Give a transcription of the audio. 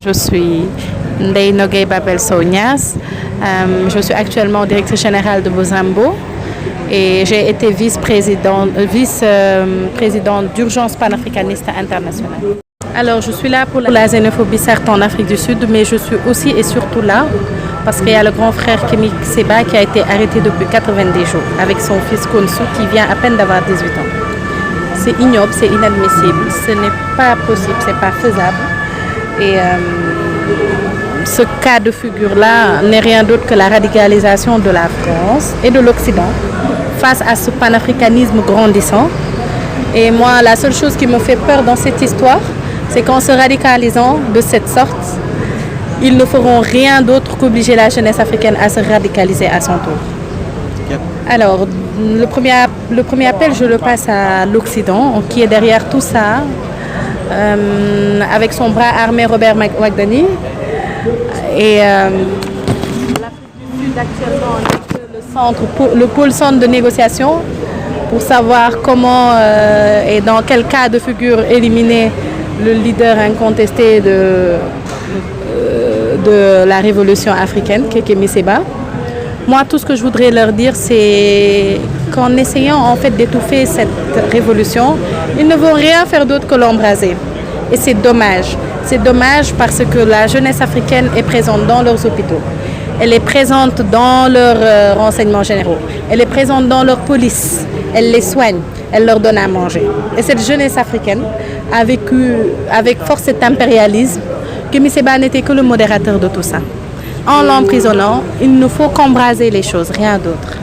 Je suis Ndeye Nogué Babel Sounias. Je suis actuellement directrice générale de Bozambo et j'ai été vice-présidente d'Urgence panafricaniste internationale. Alors, je suis là pour la xénophobie, certes en Afrique du Sud, mais je suis aussi et surtout là parce qu'il y a le grand frère Kémi Seba qui a été arrêté depuis 90 jours avec son fils Konsu qui vient à peine d'avoir 18 ans. C'est ignoble, c'est inadmissible, ce n'est pas possible, ce n'est pas faisable. Et ce cas de figure-là n'est rien d'autre que la radicalisation de la France et de l'Occident face à ce panafricanisme grandissant. Et moi, la seule chose qui me fait peur dans cette histoire, c'est qu'en se radicalisant de cette sorte, ils ne feront rien d'autre qu'obliger la jeunesse africaine à se radicaliser à son tour. Alors, le premier appel, je le passe à l'Occident, qui est derrière tout ça, avec son bras armé Robert Wagdani. Et l'Afrique du Sud actuellement n'est que le pôle centre de négociation pour savoir comment et dans quel cas de figure éliminer le leader incontesté de la révolution africaine, Kémi Seba. Moi, tout ce que je voudrais leur dire, c'est qu'en essayant en fait d'étouffer cette révolution, ils ne vont rien faire d'autre que l'embraser. Et c'est dommage. C'est dommage parce que la jeunesse africaine est présente dans leurs hôpitaux. Elle est présente dans leurs renseignements généraux. Elle est présente dans leur police. Elle les soigne. Elle leur donne à manger. Et cette jeunesse africaine a vécu avec force cet impérialisme. Kémi Seba n'était que le modérateur de tout ça. En l'emprisonnant, il ne faut qu'embraser les choses, rien d'autre.